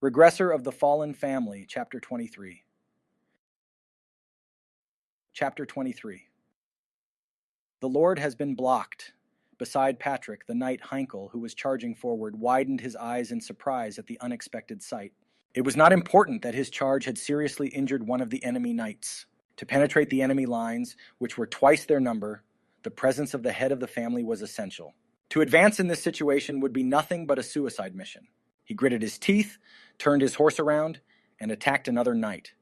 Regressor of the Fallen Family, Chapter 23. Chapter 23. The Lord has been blocked. Beside Patrick, the knight Heinckel, who was charging forward, widened his eyes in surprise at the unexpected sight. It was not important that his charge had seriously injured one of the enemy knights. To penetrate the enemy lines, which were twice their number, the presence of the head of the family was essential. To advance in this situation would be nothing but a suicide mission. He gritted his teeth, turned his horse around, and attacked another knight.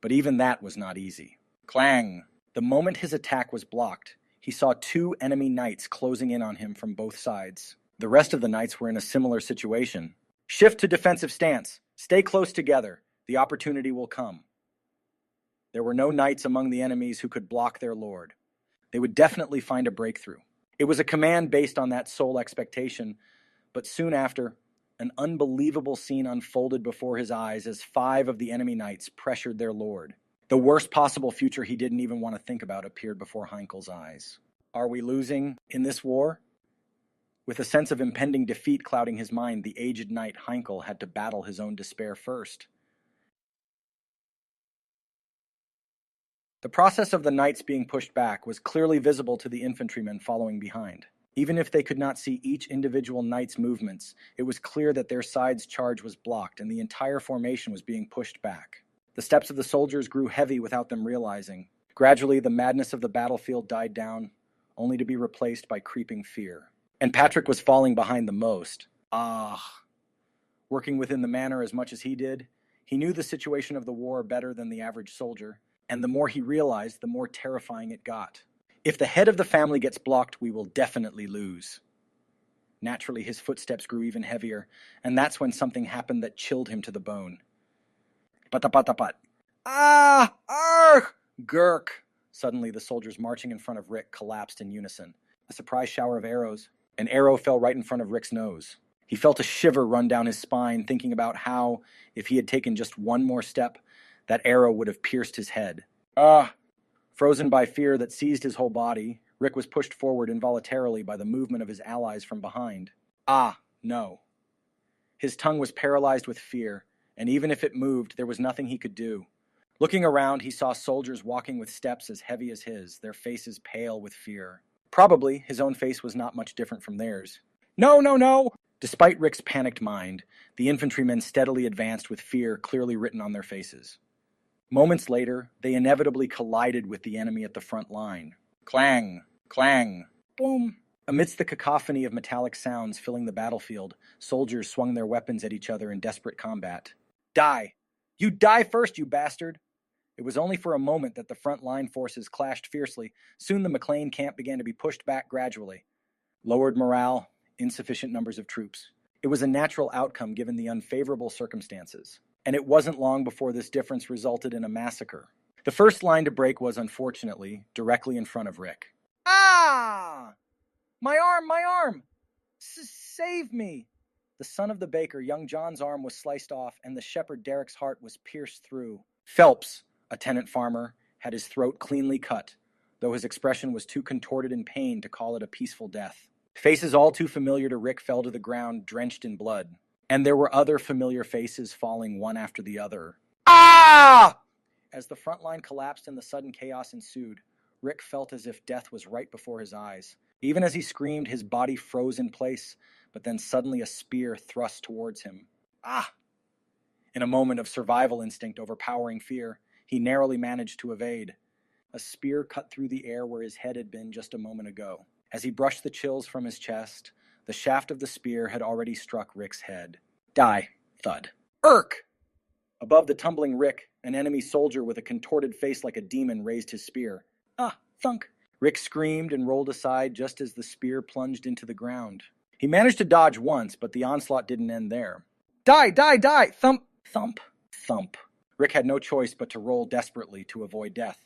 But even that was not easy. Clang! The moment his attack was blocked, he saw two enemy knights closing in on him from both sides. The rest of the knights were in a similar situation. Shift to defensive stance. Stay close together. The opportunity will come. There were no knights among the enemies who could block their lord. They would definitely find a breakthrough. It was a command based on that sole expectation, but soon after, an unbelievable scene unfolded before his eyes as 5 of the enemy knights pressured their lord. The worst possible future he didn't even want to think about appeared before Heinckel's eyes. Are we losing in this war? With a sense of impending defeat clouding his mind, the aged knight Heinckel had to battle his own despair first. The process of the knights being pushed back was clearly visible to the infantrymen following behind. Even if they could not see each individual knight's movements, it was clear that their side's charge was blocked and the entire formation was being pushed back. The steps of the soldiers grew heavy without them realizing. Gradually, the madness of the battlefield died down, only to be replaced by creeping fear. And Patrick was falling behind the most. Working within the manor as much as he did, he knew the situation of the war better than the average soldier, and the more he realized, the more terrifying it got. If the head of the family gets blocked, we will definitely lose. Naturally, his footsteps grew even heavier, and that's when something happened that chilled him to the bone. Pat-a-pat-a-pat. Ah! Argh! Gurk! Suddenly, the soldiers marching in front of Rick collapsed in unison. A surprise shower of arrows. An arrow fell right in front of Rick's nose. He felt a shiver run down his spine, thinking about how, if he had taken just one more step, that arrow would have pierced his head. Frozen by fear that seized his whole body, Rick was pushed forward involuntarily by the movement of his allies from behind. No. His tongue was paralyzed with fear, and even if it moved, there was nothing he could do. Looking around, he saw soldiers walking with steps as heavy as his, their faces pale with fear. Probably, his own face was not much different from theirs. No, no, no! Despite Rick's panicked mind, the infantrymen steadily advanced with fear clearly written on their faces. Moments later, they inevitably collided with the enemy at the front line. Clang! Clang! Boom! Amidst the cacophony of metallic sounds filling the battlefield, soldiers swung their weapons at each other in desperate combat. Die! You die first, you bastard! It was only for a moment that the front line forces clashed fiercely. Soon the McLean camp began to be pushed back gradually. Lowered morale, insufficient numbers of troops. It was a natural outcome given the unfavorable circumstances. And it wasn't long before this difference resulted in a massacre. The first line to break was, unfortunately, directly in front of Rick. Ah! My arm! My arm! Save me! The son of the baker, young John's arm was sliced off, and the shepherd Derek's heart was pierced through. Phelps, a tenant farmer, had his throat cleanly cut, though his expression was too contorted in pain to call it a peaceful death. Faces all too familiar to Rick fell to the ground, drenched in blood. And there were other familiar faces falling one after the other. Ah! As the front line collapsed and the sudden chaos ensued, Rick felt as if death was right before his eyes. Even as he screamed, his body froze in place, but then suddenly a spear thrust towards him. In a moment of survival instinct overpowering fear, he narrowly managed to evade. A spear cut through the air where his head had been just a moment ago. As he brushed the chills from his chest, the shaft of the spear had already struck Rick's head. Die. Thud. Irk! Above the tumbling Rick, an enemy soldier with a contorted face like a demon raised his spear. Thunk! Rick screamed and rolled aside just as the spear plunged into the ground. He managed to dodge once, but the onslaught didn't end there. Die! Die! Die! Thump! Thump! Thump. Rick had no choice but to roll desperately to avoid death.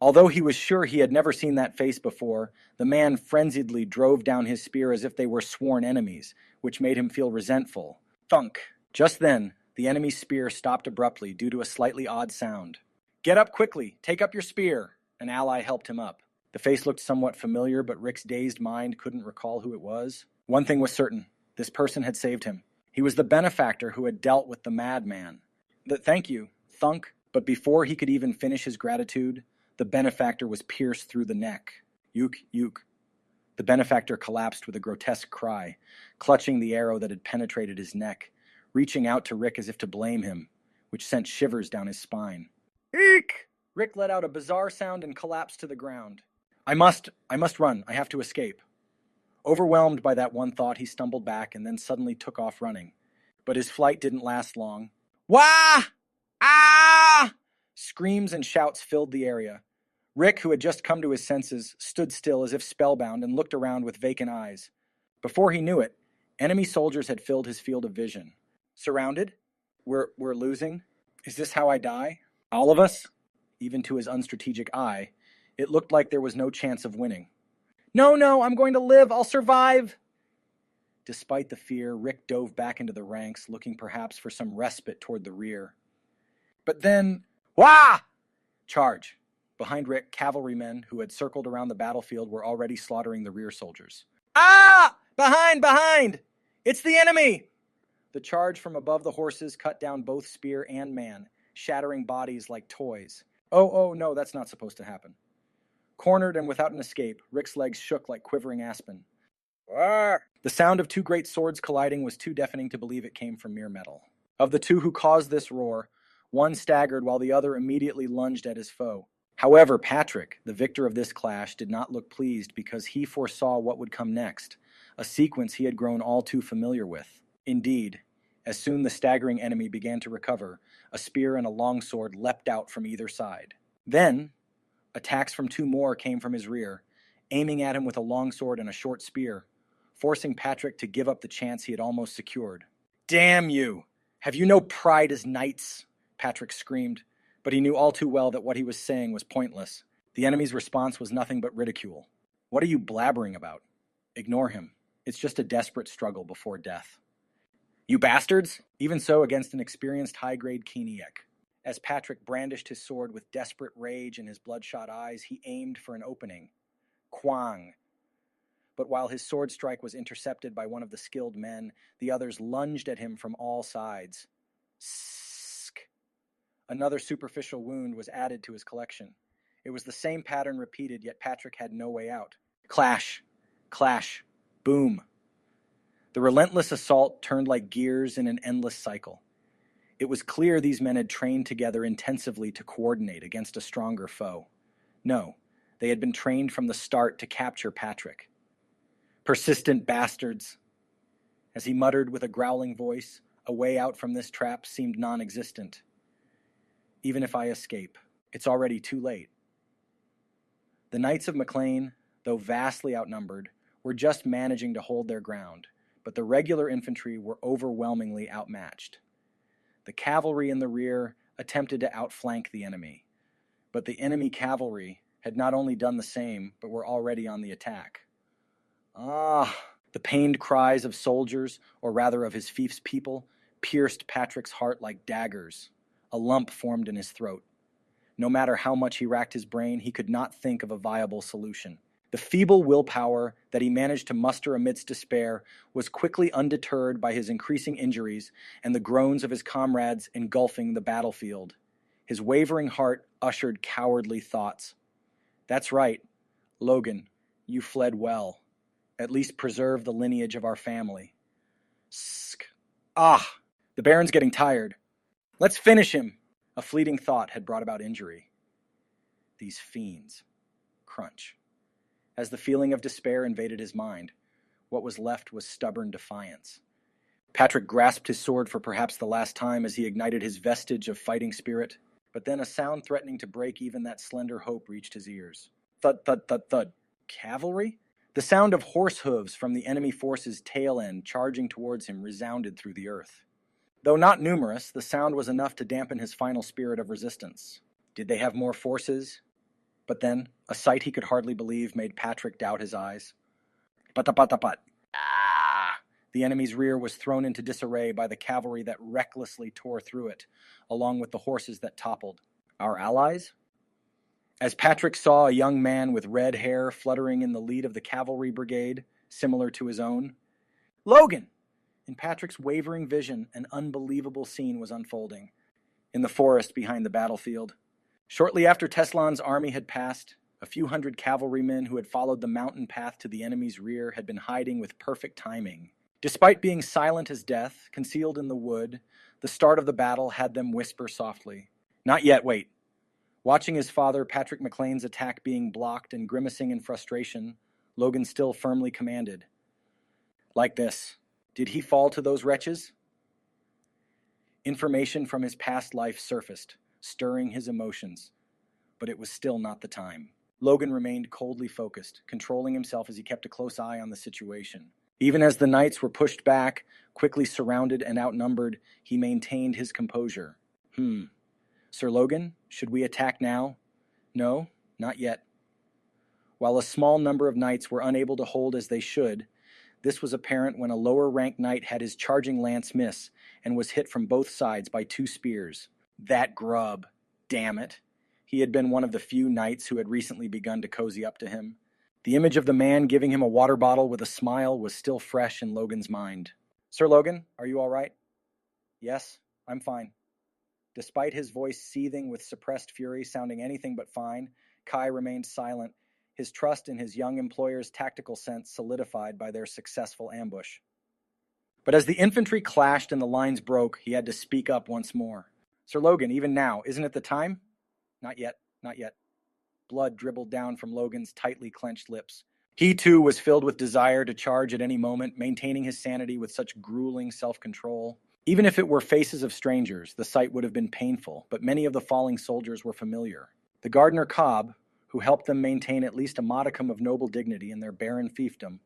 Although he was sure he had never seen that face before, the man frenziedly drove down his spear as if they were sworn enemies, which made him feel resentful. Thunk! Just then, the enemy's spear stopped abruptly due to a slightly odd sound. Get up quickly! Take up your spear! An ally helped him up. The face looked somewhat familiar, but Rick's dazed mind couldn't recall who it was. One thing was certain. This person had saved him. He was the benefactor who had dealt with the madman. Thank you, thunk. But before he could even finish his gratitude, the benefactor was pierced through the neck. Yuk, yuk. The benefactor collapsed with a grotesque cry, clutching the arrow that had penetrated his neck, reaching out to Rick as if to blame him, which sent shivers down his spine. Eek! Rick let out a bizarre sound and collapsed to the ground. I must run. I have to escape. Overwhelmed by that one thought, he stumbled back and then suddenly took off running. But his flight didn't last long. Wah! Ah! Screams and shouts filled the area. Rick, who had just come to his senses, stood still as if spellbound and looked around with vacant eyes. Before he knew it, enemy soldiers had filled his field of vision. Surrounded? We're losing? Is this how I die? All of us? Even to his unstrategic eye, it looked like there was no chance of winning. No, I'm going to live. I'll survive. Despite the fear, Rick dove back into the ranks, looking perhaps for some respite toward the rear. But then, wah! Charge. Behind Rick, cavalrymen who had circled around the battlefield were already slaughtering the rear soldiers. Ah! Behind! It's the enemy! The charge from above the horses cut down both spear and man, shattering bodies like toys. Oh, no, that's not supposed to happen. Cornered and without an escape, Rick's legs shook like quivering aspen. Arr! The sound of two great swords colliding was too deafening to believe it came from mere metal. Of the two who caused this roar, one staggered while the other immediately lunged at his foe. However, Patrick, the victor of this clash, did not look pleased because he foresaw what would come next, a sequence he had grown all too familiar with. Indeed, as soon the staggering enemy began to recover, a spear and a longsword leapt out from either side. Then, attacks from two more came from his rear, aiming at him with a longsword and a short spear, forcing Patrick to give up the chance he had almost secured. Damn you! Have you no pride as knights? Patrick screamed, but he knew all too well that what he was saying was pointless. The enemy's response was nothing but ridicule. What are you blabbering about? Ignore him. It's just a desperate struggle before death. You bastards! Even so, against an experienced high-grade Keniek. As Patrick brandished his sword with desperate rage in his bloodshot eyes, he aimed for an opening. Quang! But while his sword strike was intercepted by one of the skilled men, the others lunged at him from all sides. Sk! Another superficial wound was added to his collection. It was the same pattern repeated, yet Patrick had no way out. Clash! Clash! Boom! The relentless assault turned like gears in an endless cycle. It was clear these men had trained together intensively to coordinate against a stronger foe. No, they had been trained from the start to capture Patrick. Persistent bastards! As he muttered with a growling voice, a way out from this trap seemed non-existent. Even if I escape, it's already too late. The Knights of McLean, though vastly outnumbered, were just managing to hold their ground, but the regular infantry were overwhelmingly outmatched. The cavalry in the rear attempted to outflank the enemy, but the enemy cavalry had not only done the same, but were already on the attack. Ah! The pained cries of soldiers, or rather of his fief's people, pierced Patrick's heart like daggers. A lump formed in his throat. No matter how much he racked his brain, he could not think of a viable solution. The feeble willpower that he managed to muster amidst despair was quickly undeterred by his increasing injuries and the groans of his comrades engulfing the battlefield. His wavering heart ushered cowardly thoughts. That's right, Logan, you fled well. At least preserve the lineage of our family. Sk. Ah! The Baron's getting tired. Let's finish him! A fleeting thought had brought about injury. These fiends. Crunch. As the feeling of despair invaded his mind, what was left was stubborn defiance. Patrick grasped his sword for perhaps the last time as he ignited his vestige of fighting spirit, but then a sound threatening to break even that slender hope reached his ears. Thud, thud, thud, thud. Cavalry? The sound of horse hooves from the enemy force's tail end charging towards him resounded through the earth. Though not numerous, the sound was enough to dampen his final spirit of resistance. Did they have more forces? But then, a sight he could hardly believe made Patrick doubt his eyes. Pat-a-pat-a-pat. Ah! The enemy's rear was thrown into disarray by the cavalry that recklessly tore through it, along with the horses that toppled. Our allies? As Patrick saw a young man with red hair fluttering in the lead of the cavalry brigade, similar to his own. Logan! In Patrick's wavering vision, an unbelievable scene was unfolding. In the forest behind the battlefield. Shortly after Teslan's army had passed, a few hundred cavalrymen who had followed the mountain path to the enemy's rear had been hiding with perfect timing. Despite being silent as death, concealed in the wood, the start of the battle had them whisper softly, "Not yet, wait." Watching his father, Patrick McLean's attack being blocked and grimacing in frustration, Logan still firmly commanded, "Like this. Did he fall to those wretches?" Information from his past life surfaced, stirring his emotions, but it was still not the time. Logan remained coldly focused, controlling himself as he kept a close eye on the situation. Even as the knights were pushed back, quickly surrounded and outnumbered, he maintained his composure. Sir Logan, should we attack now? No, not yet. While a small number of knights were unable to hold as they should, this was apparent when a lower-ranked knight had his charging lance miss and was hit from both sides by 2 spears. That grub, damn it. He had been one of the few knights who had recently begun to cozy up to him. The image of the man giving him a water bottle with a smile was still fresh in Logan's mind. "Sir Logan, are you all right?" "Yes, I'm fine." Despite his voice seething with suppressed fury, sounding anything but fine, Kai remained silent, his trust in his young employer's tactical sense solidified by their successful ambush. But as the infantry clashed and the lines broke, he had to speak up once more. "Sir Logan, even now, isn't it the time?" "Not yet, not yet." Blood dribbled down from Logan's tightly clenched lips. He, too, was filled with desire to charge at any moment, maintaining his sanity with such grueling self-control. Even if it were faces of strangers, the sight would have been painful, but many of the falling soldiers were familiar. The gardener Cobb, who helped them maintain at least a modicum of noble dignity in their barren fiefdom,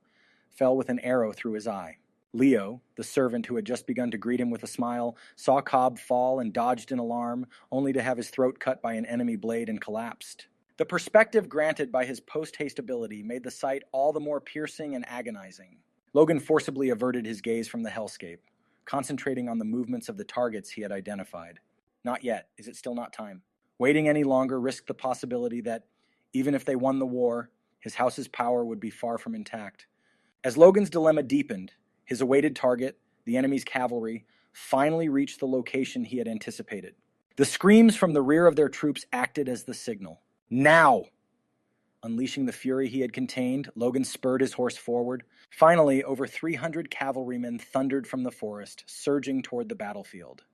fell with an arrow through his eye. Leo, the servant who had just begun to greet him with a smile, saw Cobb fall and dodged in alarm, only to have his throat cut by an enemy blade and collapsed. The perspective granted by his post-haste ability made the sight all the more piercing and agonizing. Logan forcibly averted his gaze from the hellscape, concentrating on the movements of the targets he had identified. Not yet. Is it still not time? Waiting any longer risked the possibility that, even if they won the war, his house's power would be far from intact. As Logan's dilemma deepened, his awaited target, the enemy's cavalry, finally reached the location he had anticipated. The screams from the rear of their troops acted as the signal. Now! Unleashing the fury he had contained, Logan spurred his horse forward. Finally, over 300 cavalrymen thundered from the forest, surging toward the battlefield.